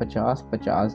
50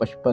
55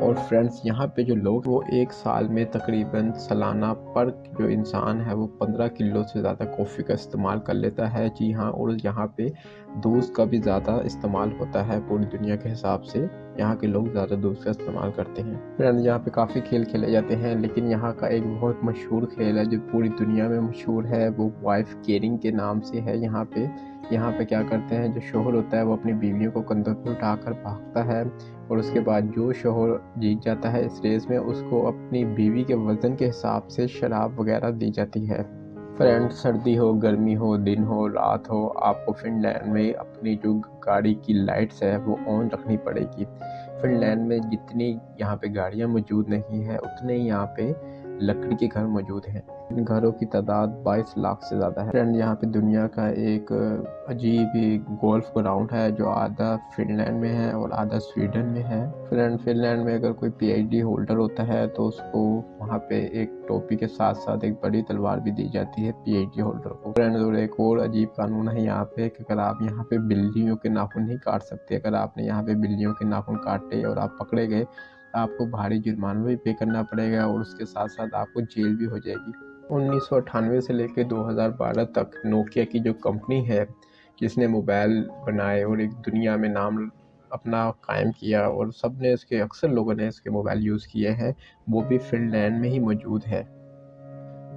اور فرینڈس یہاں پہ جو لوگ وہ ایک سال میں تقریباً سالانہ پر جو انسان ہے وہ 15 کلو سے زیادہ کافی کا استعمال کر لیتا ہے. جی ہاں، اور یہاں پہ دودھ کا بھی زیادہ استعمال ہوتا ہے پوری دنیا کے حساب سے. یہاں کے لوگ زیادہ دودھ کا استعمال کرتے ہیں. فرینڈ یہاں پہ کافی کھیل کھیلے جاتے ہیں، لیکن یہاں کا ایک بہت مشہور کھیل ہے جو پوری دنیا میں مشہور ہے، وہ وائف کیرنگ کے نام سے ہے. یہاں پہ کیا کرتے ہیں، جو شوہر ہوتا ہے وہ اپنی بیویوں کو کندھوں پہ اٹھا کر بھاگتا ہے، اور اس کے بعد جو شوہر جیت جاتا ہے اس ریس میں اس کو اپنی بیوی کے وزن کے حساب سے شراب وغیرہ دی جاتی ہے. فرینڈ سردی ہو، گرمی ہو، دن ہو، رات ہو، آپ کو فن لینڈ میں اپنی جو گاڑی کی لائٹس ہے وہ آن رکھنی پڑے گی. فن لینڈ میں جتنی یہاں پہ گاڑیاں موجود نہیں ہیں اتنے ہی یہاں پہ لکڑی کے گھر موجود ہیں. ان گھروں کی تعداد 22 لاکھ سے زیادہ ہے. فرینڈ یہاں پہ دنیا کا ایک عجیب ہی گولف گراؤنڈ ہے جو آدھا فن لینڈ میں ہے اور آدھا سویڈن میں ہے. فرینڈ فن لینڈ میں اگر کوئی پی ایچ ڈی ہولڈر ہوتا ہے تو اس کو وہاں پہ ایک ٹوپی کے ساتھ ساتھ ایک بڑی تلوار بھی دی جاتی ہے پی ایچ ڈی ہولڈر کو. فرینڈ اور ایک اور عجیب قانون ہے یہاں پہ کہ اگر آپ یہاں پہ بلیوں کے ناخن نہیں کاٹ سکتے. اگر آپ نے یہاں پہ بلیوں کے ناخن کاٹے اور آپ پکڑے گئے آپ کو بھاری جرمانہ بھی پے کرنا پڑے گا، اور اس کے ساتھ ساتھ آپ کو جیل بھی ہو جائے گی. 1998 سے لے کے 2012 تک نوکیا کی جو کمپنی ہے جس نے موبائل بنائے اور ایک دنیا میں نام اپنا قائم کیا، اور سب نے اکثر لوگوں نے اس کے موبائل یوز کیے ہیں، وہ بھی فن لینڈ میں ہی موجود ہے.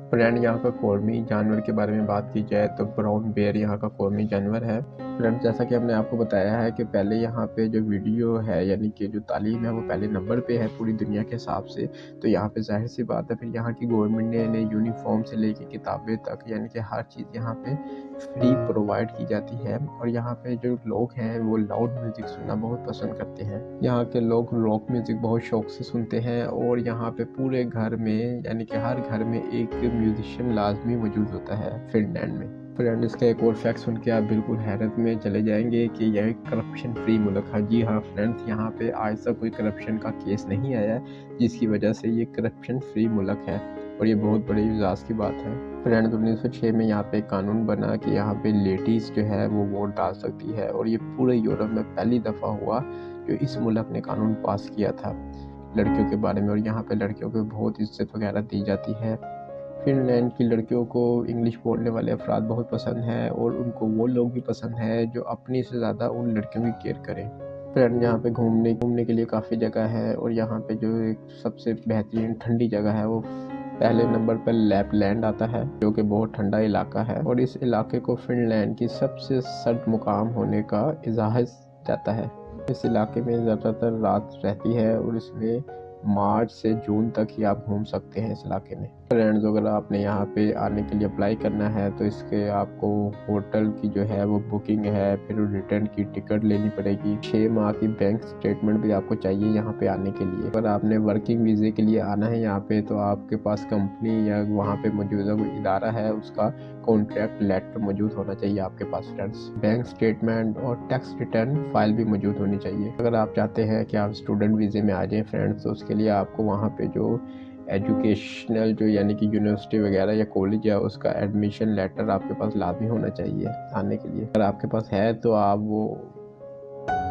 فرینڈ یہاں کا قومی جانور کے بارے میں بات کی جائے تو براؤن بیئر یہاں کا قومی جانور ہے. فرینڈ جیسا کہ ہم نے آپ کو بتایا ہے کہ پہلے یہاں پہ جو ویڈیو ہے یعنی کہ جو تعلیم ہے وہ پہلے نمبر پہ ہے پوری دنیا کے حساب سے، تو یہاں پہ ظاہر سی بات ہے پھر یہاں کی گورنمنٹ نے یونیفارم سے لے کے کتابیں تک یعنی کہ ہر چیز یہاں پہ فری پرووائڈ کی جاتی ہے. اور یہاں پہ جو لوگ ہیں وہ لاؤڈ میوزک سننا بہت پسند کرتے ہیں. یہاں کے لوگ راک میوزک بہت شوق سے سنتے ہیں، اور یہاں پہ پورے گھر میں یعنی کہ ہر گھر میں ایک میوزیشین لازمی موجود ہوتا ہے فن لینڈ میں. فرینڈ اس کا ایک اور فیکٹ سن کے آپ بالکل حیرت میں چلے جائیں گے کہ یہ ایک کرپشن فری ملک ہے. جی ہاں فرینڈ، یہاں پہ آج تک کوئی کرپشن کا کیس نہیں آیا جس کی وجہ سے یہ کرپشن فری ملک ہے، اور یہ بہت بڑی اعزاز کی بات ہے. فرینڈ 1906 میں یہاں پہ ایک قانون بنا کہ یہاں پہ لیڈیز جو ہے وہ ووٹ ڈال سکتی ہے، اور یہ پورے یورپ میں پہلی دفعہ ہوا جو اس ملک نے قانون پاس کیا تھا لڑکیوں کے بارے میں. اور یہاں پہ لڑکیوں کو بہت عزت وغیرہ دی جاتی ہے. فن لینڈ کی لڑکیوں کو انگلش بولنے والے افراد بہت پسند ہیں، اور ان کو وہ لوگ بھی پسند ہیں جو اپنی سے زیادہ ان لڑکیوں کی کیئر کریں. فرینڈ یہاں پہ گھومنے کے لیے کافی جگہ ہے، اور یہاں پہ جو ایک سب سے بہترین ٹھنڈی جگہ ہے وہ پہلے نمبر پر لیپ لینڈ آتا ہے جو کہ بہت ٹھنڈا علاقہ ہے، اور اس علاقے کو فن لینڈ کی سب سے سرد مقام ہونے کا اعزاز جاتا ہے. اس علاقے میں زیادہ تر رات رہتی ہے، اور اس میں مارچ سے جون تک ہی آپ گھوم سکتے ہیں اس علاقے میں. فرینڈز اگر آپ نے یہاں پہ آنے کے لیے اپلائی کرنا ہے تو اس کے آپ کو ہوٹل کی جو ہے وہ بکنگ ہے، پھر ریٹرن کی ٹکٹ لینی پڑے گی. 6 ماہ کی بینک سٹیٹمنٹ بھی آپ کو چاہیے یہاں پہ آنے کے لیے. اگر آپ نے ورکنگ ویزے کے لیے آنا ہے یہاں پہ تو آپ کے پاس کمپنی یا وہاں پہ موجودہ کوئی ادارہ ہے اس کا کانٹریکٹ لیٹر موجود ہونا چاہیے آپ کے پاس. فرینڈز بینک سٹیٹمنٹ اور ٹیکس ریٹرن فائل بھی موجود ہونی چاہیے. اگر آپ چاہتے ہیں کہ آپ اسٹوڈنٹ ویزے میں آ جائیں فرینڈز تو اس کے لیے آپ کو وہاں پہ جو ایجوکیشنل جو یعنی کہ یونیورسٹی وغیرہ یا کالج ہے اس کا ایڈمیشن لیٹر آپ کے پاس لازمی ہونا چاہیے آنے کے لیے. اگر آپ کے پاس ہے تو آپ وہ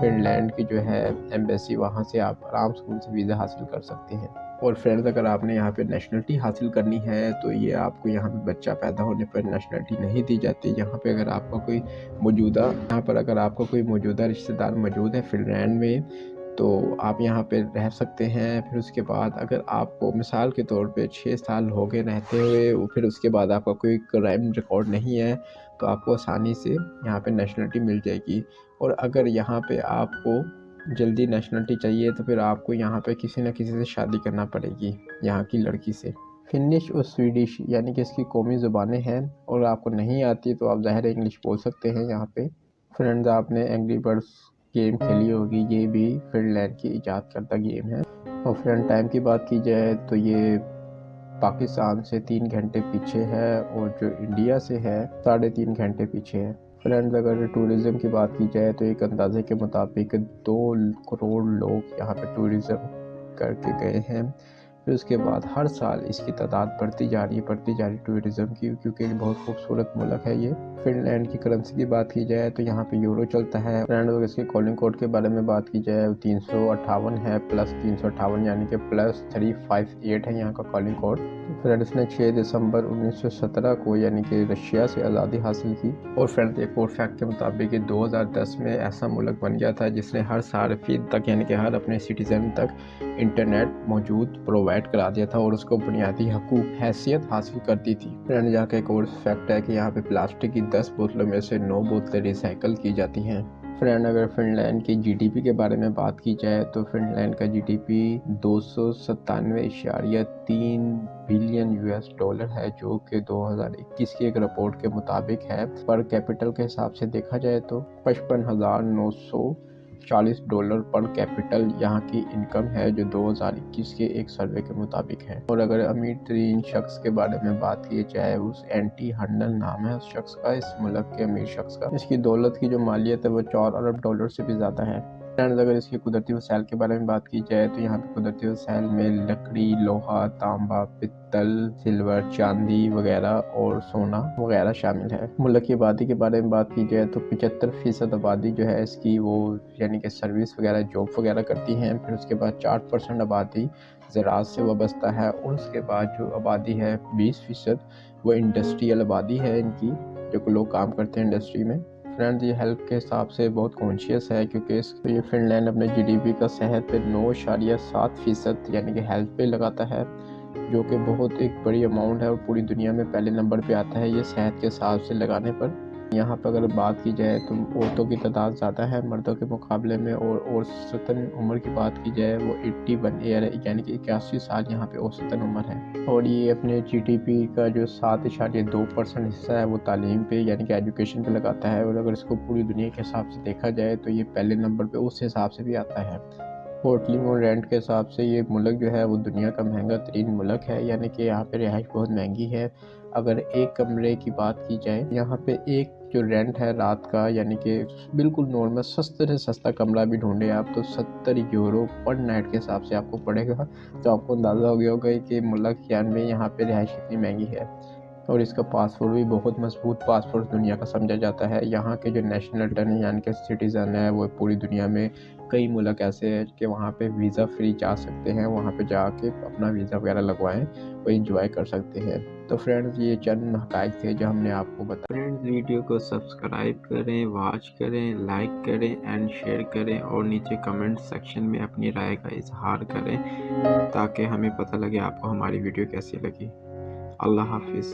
فن لینڈ کی جو ہے ایمبیسی وہاں سے آپ آرام سے ویزا حاصل کر سکتے ہیں. اور فرینڈز اگر آپ نے یہاں پہ نیشنلٹی حاصل کرنی ہے تو یہ آپ کو یہاں پہ بچہ پیدا ہونے پر نیشنلٹی نہیں دی جاتی. یہاں پہ اگر آپ کا کوئی موجودہ رشتہ دار موجود ہے فن لینڈ میں تو آپ یہاں پہ رہ سکتے ہیں. پھر اس کے بعد اگر آپ کو مثال کے طور پہ 6 سال ہو گئے رہتے ہوئے، پھر اس کے بعد آپ کا کوئی کرائم ریکارڈ نہیں ہے تو آپ کو آسانی سے یہاں پہ نیشنلٹی مل جائے گی. اور اگر یہاں پہ آپ کو جلدی نیشنلٹی چاہیے تو پھر آپ کو یہاں پہ کسی نہ کسی سے شادی کرنا پڑے گی یہاں کی لڑکی سے. فنش اور سویڈش یعنی کہ اس کی قومی زبانیں ہیں، اور آپ کو نہیں آتی تو آپ ظاہر انگلش بول سکتے ہیں یہاں پہ. فرینڈز آپ نے اینگری برڈز گیم کھیلی ہوگی، یہ بھی فن لینڈ کی ایجاد کردہ گیم ہے. اور فرینڈ ٹائم کی بات کی جائے تو یہ پاکستان سے 3 گھنٹے پیچھے ہے، اور جو انڈیا سے ہے 3.5 گھنٹے پیچھے ہے. فرینڈز اگر ٹورزم کی بات کی جائے تو ایک اندازے کے مطابق 2 کروڑ لوگ یہاں پہ ٹورزم کر کے گئے ہیں. پھر اس کے بعد ہر سال اس کی تعداد بڑھتی جا رہی ہے ٹورزم کی، کیونکہ بہت خوبصورت ملک ہے یہ۔ فن لینڈ کی کرنسی کی بات کی جائے تو یہاں پہ یورو چلتا ہے۔ فرینڈ اگر اس کے کالنگ کوڈ کے بارے میں بات کی جائے 358 ہے، +358 یعنی کہ +358 ہے یہاں کا کالنگ کوڈ۔ فرینڈ اس نے 6 دسمبر 1917 کو یعنی کہ رشیا سے آزادی حاصل کی۔ اور فرینڈ ایک اور فیکٹ کے مطابق 2010 میں ایسا ملک بن گیا تھا جس نے ہر صارفین تک یعنی کہ ہر اپنے سٹیزن تک انٹرنیٹ موجود پرووائڈ کرا دیا تھا اور اس کو بنیادی حقوق حیثیت حاصل کرتی تھی۔ فرینڈ یہاں کا ایک اور فیکٹ ہے کہ یہاں پہ پلاسٹک کی 10 بوتلوں میں سے 9 بوتلیں ریسائیکل کی جاتی ہیں۔ فرینڈ اگر فن لینڈ کی جی ڈی پی کے بارے میں بات کی جائے تو فن لینڈ کا G D P 297.3 billion US dollar ہے، جو کہ 2021 کی ایک رپورٹ کے مطابق ہے۔ پر کیپٹل کے حساب سے دیکھا جائے تو $55,940 پر کیپٹل یہاں کی انکم ہے، جو 2021 کے ایک سروے کے مطابق ہے۔ اور اگر امیر ترین شخص کے بارے میں بات کی جائے، اس اینٹی ہنڈن نام ہے اس شخص کا، اس ملک کے امیر شخص کا۔ اس کی دولت کی جو مالیت ہے وہ $4 ارب سے بھی زیادہ ہے۔ فرینڈز اگر اس کی قدرتی وسائل کے بارے میں بات کی جائے تو یہاں پہ قدرتی وسائل میں لکڑی، لوہا، تانبا، پتل، سلور، چاندی وغیرہ اور سونا وغیرہ شامل ہے۔ ملک کی آبادی کے بارے میں بات کی جائے تو 75% آبادی جو ہے اس کی وہ یعنی کہ سروس وغیرہ جاب وغیرہ کرتی ہیں۔ پھر اس کے بعد 4% آبادی زراعت سے وابستہ ہے، اور اس کے بعد جو آبادی ہے 20% وہ انڈسٹریل آبادی ہے ان کی، جو لوگ کام کرتے ہیں انڈسٹری میں۔ فرینڈ یہ ہیلتھ کے حساب سے بہت کانشیس ہے، کیونکہ یہ فن لینڈ اپنے جی ڈی پی کا صحت پہ 9.7% یعنی کہ ہیلتھ پہ لگاتا ہے، جو کہ بہت ایک بڑی اماؤنٹ ہے اور پوری دنیا میں پہلے نمبر پہ آتا ہے یہ صحت کے حساب سے لگانے پر۔ یہاں پہ اگر بات کی جائے تو عورتوں کی تعداد زیادہ ہے مردوں کے مقابلے میں، اور اوسطاً عمر کی بات کی جائے وہ 81 ایئر ہے، یعنی کہ 81 سال یہاں پہ اوسطاً عمر ہے۔ اور یہ اپنے جی ڈی پی کا جو 7.2% حصہ ہے وہ تعلیم پہ یعنی کہ ایجوکیشن پہ لگاتا ہے، اور اگر اس کو پوری دنیا کے حساب سے دیکھا جائے تو یہ پہلے نمبر پہ اس حساب سے بھی آتا ہے۔ ہوٹلنگ اور رینٹ کے حساب سے یہ ملک جو ہے وہ دنیا کا مہنگا ترین ملک ہے، یعنی کہ یہاں پہ رہائش بہت مہنگی ہے۔ اگر ایک کمرے کی بات کی جائے، یہاں پہ ایک جو رینٹ ہے رات کا یعنی کہ بالکل نارمل سستے سے سستا کمرہ بھی ڈھونڈے آپ تو 70 یورو پر نائٹ کے حساب سے آپ کو پڑے گا، تو آپ کو اندازہ ہو گیا ہوگا کہ ملک میں یہاں پہ رہائش کتنی مہنگی ہے۔ اور اس کا پاسپورٹ بھی بہت مضبوط پاسپورٹ دنیا کا سمجھا جاتا ہے۔ یہاں کے جو نیشنل ٹن یعنی کہ سٹیزن ہے وہ پوری دنیا میں کئی ملک ایسے ہیں کہ وہاں پہ ویزا فری جا سکتے ہیں، وہاں پہ جا کے اپنا ویزا وغیرہ لگوائیں، وہ انجوائے کر سکتے ہیں۔ تو فرینڈز یہ چند حقائق تھے جو ہم نے آپ کو بتایا۔ فرینڈز ویڈیو کو سبسکرائب کریں، واچ کریں، لائک کریں اینڈ شیئر کریں، اور نیچے کمنٹ سیکشن میں اپنی رائے کا اظہار کریں تاکہ ہمیں پتہ لگے آپ کو ہماری ویڈیو کیسی لگی۔ اللہ حافظ۔